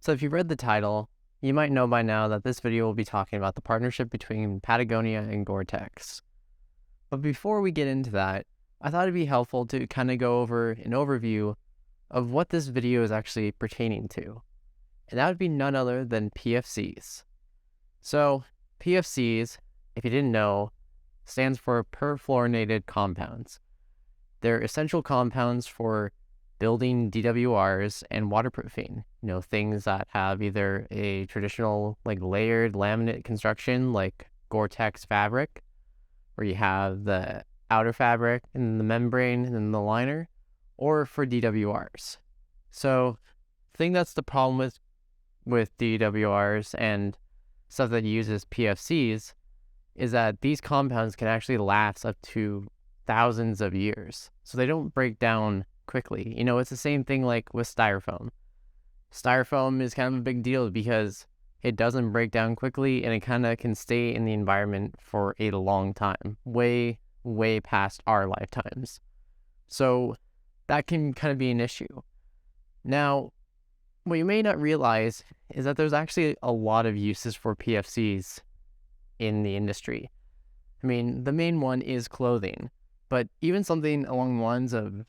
So if you read the title, you might know by now that this video will be talking about the partnership between Patagonia and GORE-TEX. But before we get into that, I thought it'd be helpful to kind of go over an overview of what this video is actually pertaining to. And that would be none other than PFCs. So PFCs, if you didn't know, stands for perfluorinated compounds. They're essential compounds for building DWRs and waterproofing. Things that have either a traditional layered laminate construction like GORE-TEX fabric, where you have the outer fabric and the membrane and then the liner, or for DWRs. So the thing that's the problem with DWRs and stuff that uses PFCs is that these compounds can actually last up to thousands of years. So they don't break down quickly. It's the same thing like with styrofoam. Styrofoam is kind of a big deal because it doesn't break down quickly and it kind of can stay in the environment for a long time, way, way past our lifetimes. So that can kind of be an issue. Now, what you may not realize is that there's actually a lot of uses for PFCs in the industry. The main one is clothing, but even something along the lines of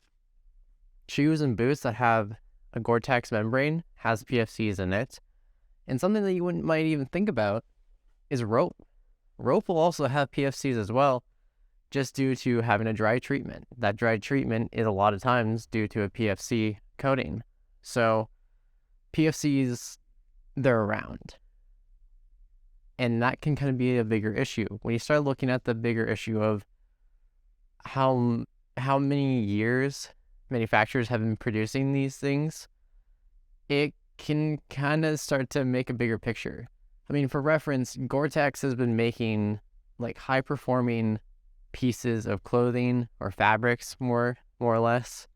shoes and boots that have a GORE-TEX membrane has PFCs in it. And something that you might even think about is rope. Rope will also have PFCs as well, just due to having a dry treatment. That dry treatment is a lot of times due to a PFC coating. So PFCs, they're around. And that can kind of be a bigger issue. When you start looking at the bigger issue of how many years manufacturers have been producing these things, it can kind of start to make a bigger picture. For reference, GORE-TEX has been making high-performing pieces of clothing or fabrics, more or less,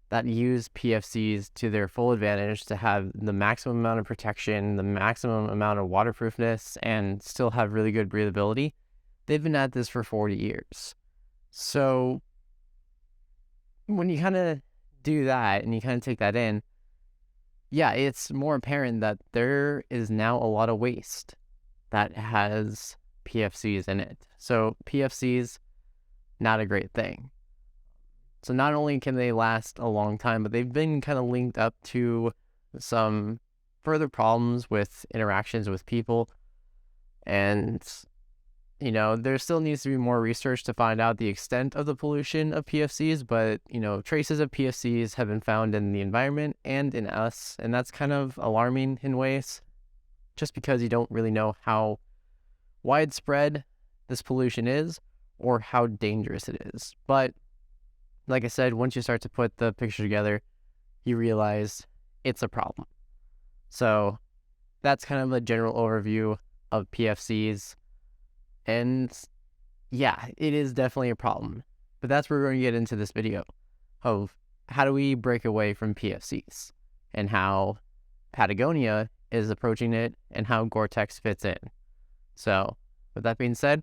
that use PFCs to their full advantage to have the maximum amount of protection, the maximum amount of waterproofness, and still have really good breathability. They've been at this for 40 years. So when you kind of do that and you kind of take that in, yeah, it's more apparent that there is now a lot of waste that has PFCs in it. So PFCs, not a great thing. So not only can they last a long time, but they've been kind of linked up to some further problems with interactions with people. And there still needs to be more research to find out the extent of the pollution of PFCs, but, traces of PFCs have been found in the environment and in us, and that's kind of alarming in ways, just because you don't really know how widespread this pollution is or how dangerous it is. But like I said, once you start to put the picture together, you realize it's a problem. So that's kind of a general overview of PFCs. And yeah, it is definitely a problem. But that's where we're going to get into this video of how do we break away from PFCs and how Patagonia is approaching it and how GORE-TEX fits in. So with that being said,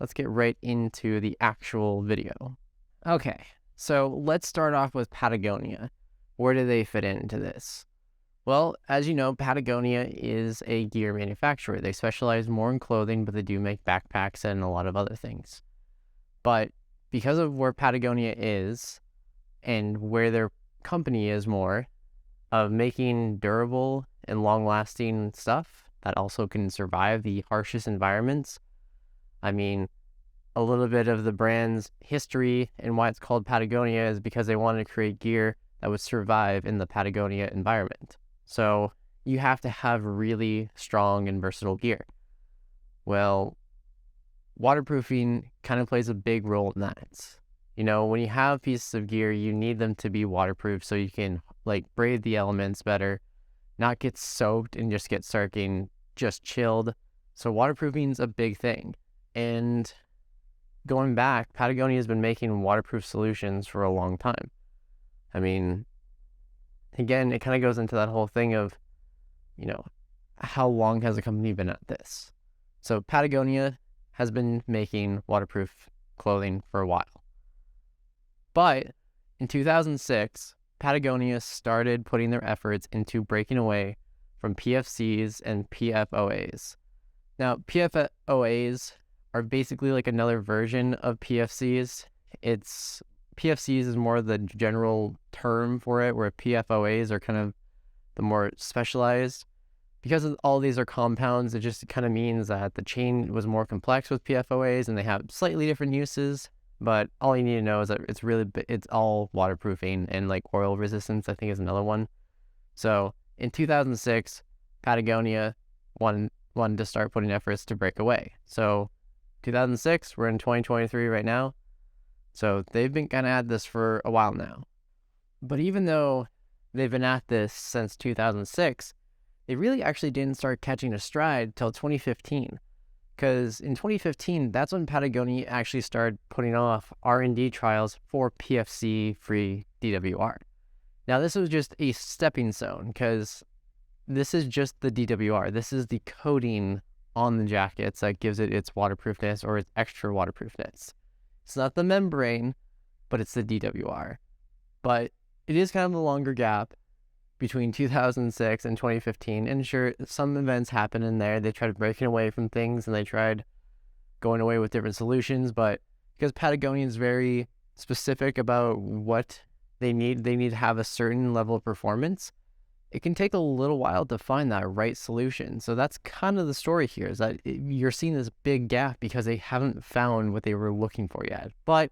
let's get right into the actual video. Okay, so let's start off with Patagonia. Where do they fit into this? Well, as you know, Patagonia is a gear manufacturer. They specialize more in clothing, but they do make backpacks and a lot of other things. But because of where Patagonia is and where their company is more of making durable and long-lasting stuff that also can survive the harshest environments, a little bit of the brand's history and why it's called Patagonia is because they wanted to create gear that would survive in the Patagonia environment. So you have to have really strong and versatile gear. Well, waterproofing kind of plays a big role in that. When you have pieces of gear, you need them to be waterproof so you can braid the elements better, not get soaked and just get starting just chilled. So waterproofing is a big thing. And going back, Patagonia has been making waterproof solutions for a long time. Again, it kind of goes into that whole thing of, how long has a company been at this? So Patagonia has been making waterproof clothing for a while. But in 2006, Patagonia started putting their efforts into breaking away from PFCs and PFOAs. Now, PFOAs are basically like another version of PFCs. PFCs is more the general term for it, where PFOAs are kind of the more specialized. Because all these are compounds, it just kind of means that the chain was more complex with PFOAs and they have slightly different uses. But all you need to know is that it's all waterproofing, and like oil resistance, I think, is another one. So in 2006, Patagonia wanted to start putting efforts to break away. So 2006, we're in 2023 right now. So they've been kind of at this for a while now. But even though they've been at this since 2006, they really actually didn't start catching a stride till 2015. Because in 2015, that's when Patagonia actually started putting off R&D trials for PFC-free DWR. Now, this was just a stepping stone, because this is just the DWR. This is the coating on the jackets that gives it its waterproofness or its extra waterproofness. It's not the membrane, but it's the DWR. But it is kind of a longer gap between 2006 and 2015. And sure, some events happen in there. They tried breaking away from things and they tried going away with different solutions. But because Patagonia is very specific about what they need to have a certain level of performance, it can take a little while to find that right solution. So that's kind of the story here, is that you're seeing this big gap because they haven't found what they were looking for yet. But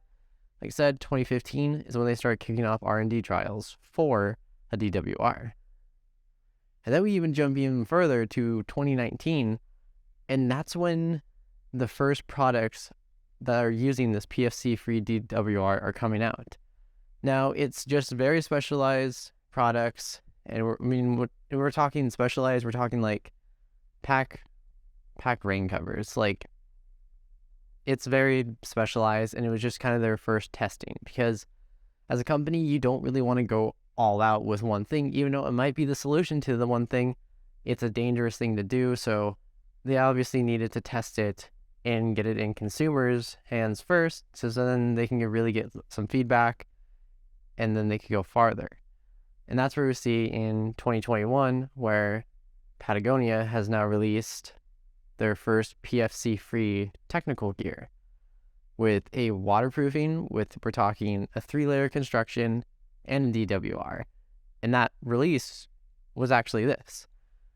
like I said, 2015 is when they started kicking off R&D trials for a DWR. And then we even jump even further to 2019, and that's when the first products that are using this PFC-free DWR are coming out. Now, it's just very specialized products, and we're talking specialized, we're talking like pack rain covers. Like, it's very specialized, and it was just kind of their first testing, because as a company, you don't really want to go all out with one thing, even though it might be the solution to the one thing. It's a dangerous thing to do, so they obviously needed to test it and get it in consumers' hands first, so then they can really get some feedback, and then they could go farther. And that's where we see in 2021, where Patagonia has now released their first PFC-free technical gear with a waterproofing, we're talking a 3-layer construction and DWR. And that release was actually this.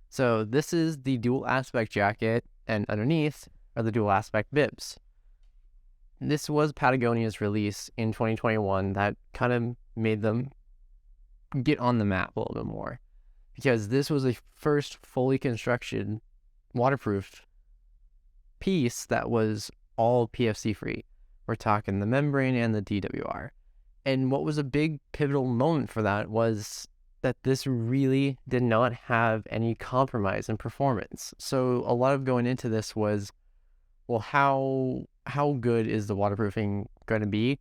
So this is the dual aspect jacket, and underneath are the dual aspect bibs. This was Patagonia's release in 2021 that kind of made them get on the map a little bit more, because this was a first fully constructed waterproof piece that was all PFC free. We're talking the membrane and the DWR. And what was a big pivotal moment for that was that this really did not have any compromise in performance. So a lot of going into this was, well, how good is the waterproofing going to be?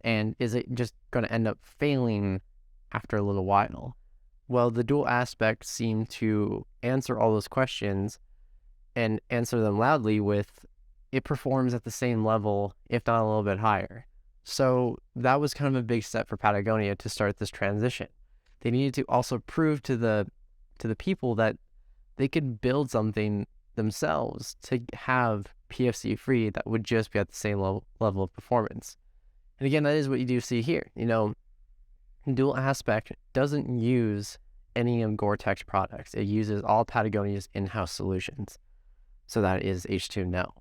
And is it just going to end up failing after a little while? Well, the dual aspect seemed to answer all those questions and answer them loudly with, it performs at the same level, if not a little bit higher. So that was kind of a big step for Patagonia to start this transition. They needed to also prove to the people that they could build something themselves to have PFC free that would just be at the same level of performance. And again, that is what you do see here. Dual aspect doesn't use any of GORE-TEX products. It uses all Patagonia's in-house solutions. So that is H2No.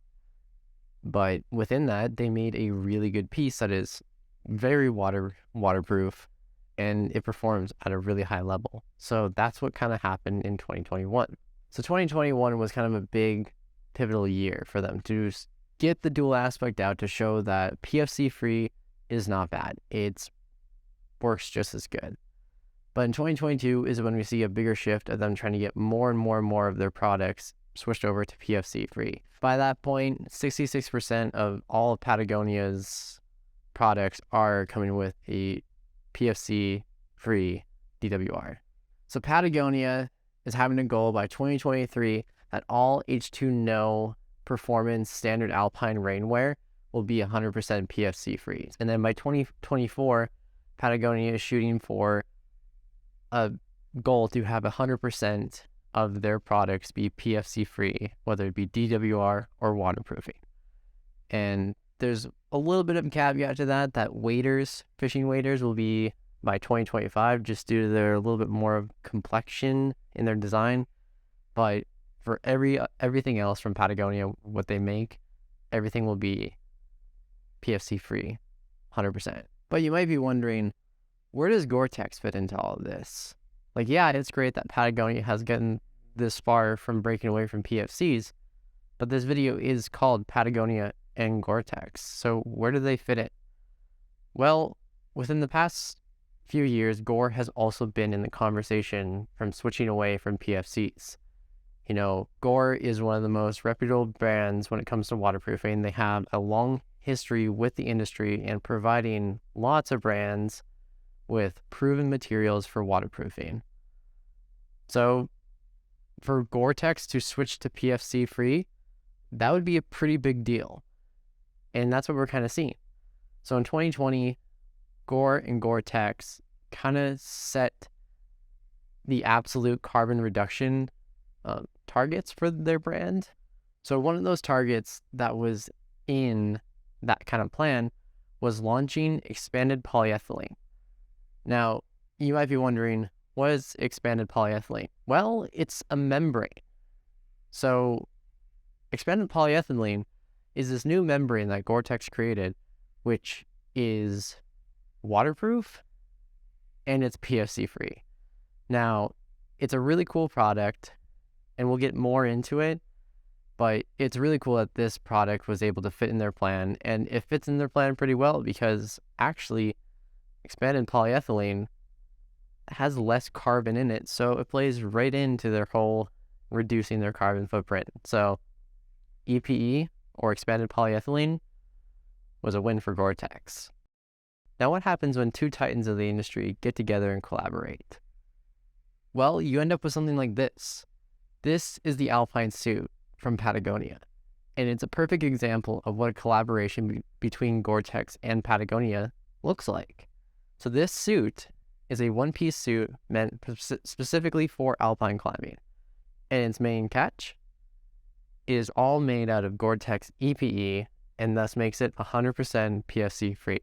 But within that, they made a really good piece that is very waterproof, and it performs at a really high level. So that's what kind of happened in 2021. So 2021 was kind of a big pivotal year for them to get the dual aspect out, to show that PFC free is not bad. It works just as good. But in 2022 is when we see a bigger shift of them trying to get more and more of their products switched over to PFC free. By that point, 66% of all of Patagonia's products are coming with a PFC free DWR. So Patagonia is having a goal by 2023 that all H2No performance standard Alpine rainwear will be 100% PFC free. And then by 2024, Patagonia is shooting for a goal to have 100% of their products be PFC-free, whether it be DWR or waterproofing. And there's a little bit of a caveat to that waders, fishing waders, will be by 2025 just due to their a little bit more of complexion in their design. But for everything else from Patagonia, what they make, everything will be PFC-free, 100%. But you might be wondering, where does GORE-TEX fit into all of this? Like, yeah, it's great that Patagonia has gotten this far from breaking away from PFCs, but this video is called Patagonia and GORE-TEX. So where do they fit in? Well, within the past few years, Gore has also been in the conversation from switching away from PFCs. You know, Gore is one of the most reputable brands when it comes to waterproofing. They have a long history with the industry and providing lots of brands with proven materials for waterproofing. So for GORE-TEX to switch to PFC-free, that would be a pretty big deal. And that's what we're kind of seeing. So in 2020, Gore and GORE-TEX kind of set the absolute carbon reduction targets for their brand. So one of those targets that was in that kind of plan was launching expanded polyethylene. Now, you might be wondering, what is expanded polyethylene? Well, it's a membrane. So expanded polyethylene is this new membrane that GORE-TEX created, which is waterproof and it's PFC-free. Now, it's a really cool product, and we'll get more into it, but it's really cool that this product was able to fit in their plan, and it fits in their plan pretty well because actually expanded polyethylene has less carbon in it, so it plays right into their whole reducing their carbon footprint. So EPE, or expanded polyethylene, was a win for GORE-TEX. Now, what happens when two titans of the industry get together and collaborate? Well, you end up with something like this. This is the Alpine Suit from Patagonia, and it's a perfect example of what a collaboration between GORE-TEX and Patagonia looks like. So this suit is a one-piece suit meant specifically for alpine climbing, and its main catch is all made out of GORE-TEX EPE, and thus makes it 100% PFC-free.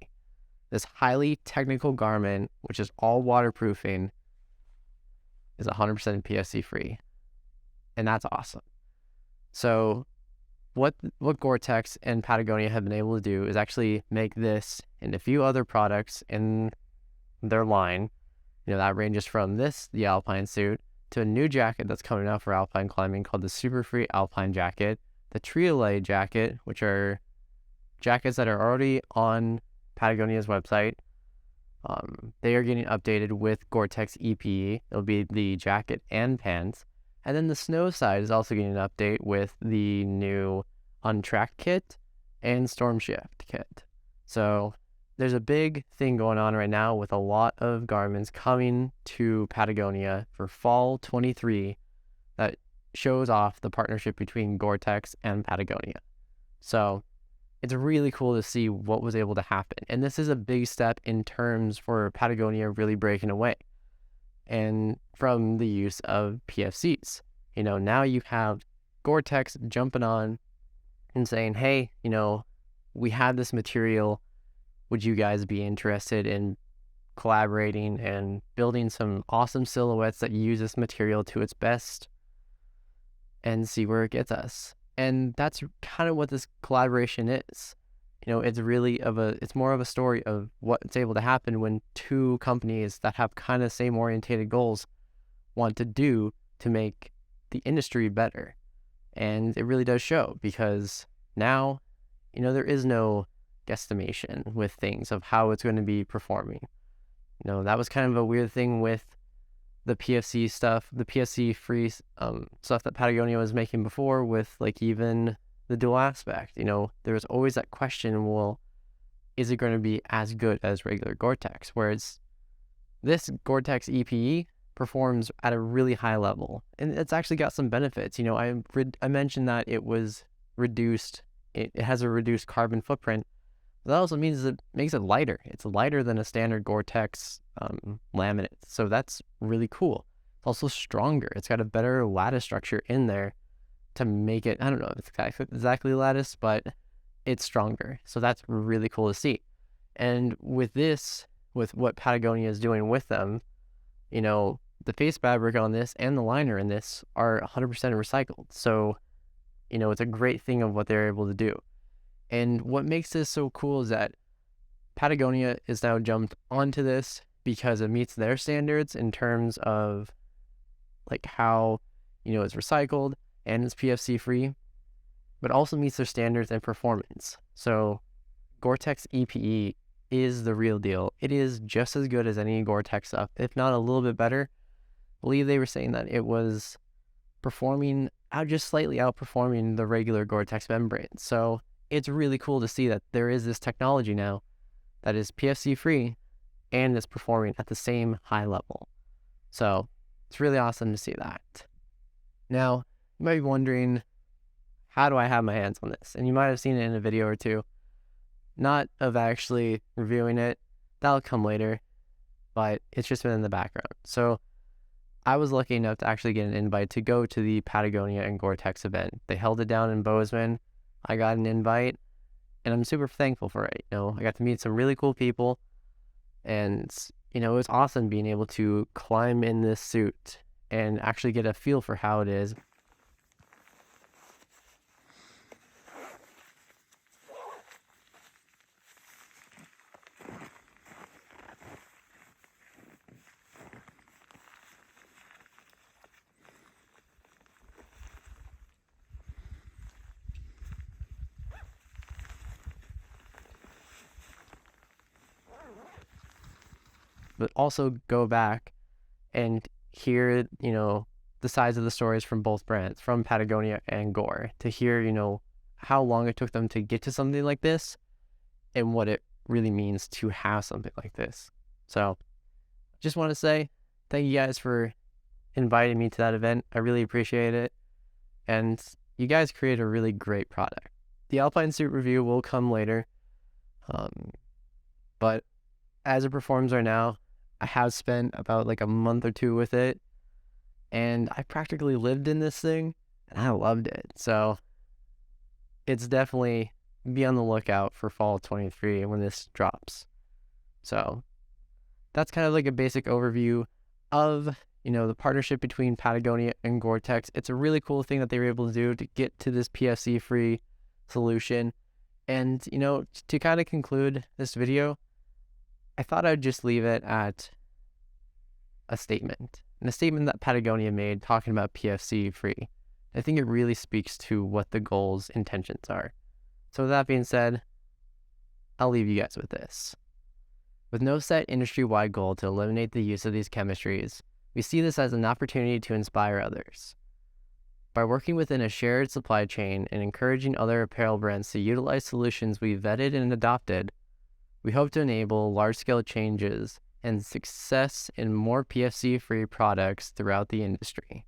This highly technical garment, which is all waterproofing, is 100% PFC-free, and that's awesome. So what GORE-TEX and Patagonia have been able to do is actually make this and a few other products in their line. You know, that ranges from this, the Alpine Suit, to a new jacket that's coming out for alpine climbing called the Super Free Alpine Jacket, the Triolay Jacket, which are jackets that are already on Patagonia's website. They are getting updated with GORE-TEX EPE. It'll be the jacket and pants. And then the snow side is also getting an update with the new Untracked kit and Storm Shift kit. So there's a big thing going on right now with a lot of garments coming to Patagonia for fall 23 that shows off the partnership between GORE-TEX and Patagonia. So it's really cool to see what was able to happen. And this is a big step in terms for Patagonia really breaking away and from the use of PFCs. You know, now you have GORE-TEX jumping on and saying, hey, you know, we have this material. Would you guys be interested in collaborating and building some awesome silhouettes that use this material to its best and see where it gets us? And that's kind of what this collaboration is. You know, it's more of a story of what's able to happen when two companies that have kind of same orientated goals want to do to make the industry better. And it really does show, because now, you know, there is no guesstimation with things of how it's going to be performing. You know, that was kind of a weird thing with the PFC stuff, the PFC-free stuff that Patagonia was making before, with like even the dual aspect. You know, there was always that question, well, is it going to be as good as regular GORE-TEX? Whereas this GORE-TEX EPE performs at a really high level, and it's actually got some benefits. You know, I mentioned that it was reduced. It has a reduced carbon footprint. That also means it makes it lighter. It's lighter than a standard GORE-TEX laminate. So that's really cool. It's also stronger. It's got a better lattice structure in there to make it, I don't know if it's exactly lattice, but it's stronger. So that's really cool to see. And with this, with what Patagonia is doing with them, the face fabric on this and the liner in this are 100% recycled. So, it's a great thing of what they're able to do. And what makes this so cool is that Patagonia is now jumped onto this because it meets their standards in terms of like how, it's recycled and it's PFC free, but also meets their standards and performance. So GORE-TEX EPE is the real deal. It is just as good as any GORE-TEX stuff, if not a little bit better. I believe they were saying that it was performing just slightly outperforming the regular GORE-TEX membrane. So it's really cool to see that there is this technology now that is PFC free and is performing at the same high level. So it's really awesome to see that. Now, you might be wondering, how do I have my hands on this? And you might have seen it in a video or two, not of actually reviewing it. That'll come later, but it's just been in the background. So I was lucky enough to actually get an invite to go to the Patagonia and GORE-TEX event. They held it down in Bozeman. I got an invite, and I'm super thankful for it. I got to meet some really cool people, and it was awesome being able to climb in this suit and actually get a feel for how it is. But also go back and hear, the sides of the stories from both brands, from Patagonia and Gore, to hear, how long it took them to get to something like this and what it really means to have something like this. So just want to say thank you guys for inviting me to that event. I really appreciate it. And you guys create a really great product. The Alpine Suit review will come later. But as it performs right now, I have spent about like a month or two with it, and I practically lived in this thing, and I loved it. So it's definitely, be on the lookout for fall 23 when this drops. So that's kind of like a basic overview of, the partnership between Patagonia and GORE-TEX. It's a really cool thing that they were able to do to get to this PFC-free solution. And, to kind of conclude this video, I thought I'd just leave it at a statement, and a statement that Patagonia made talking about PFC free. I think it really speaks to what the goal's intentions are. So with that being said, I'll leave you guys with this. With no set industry-wide goal to eliminate the use of these chemistries, we see this as an opportunity to inspire others. By working within a shared supply chain and encouraging other apparel brands to utilize solutions we vetted and adopted, we hope to enable large-scale changes and success in more PFC-free products throughout the industry.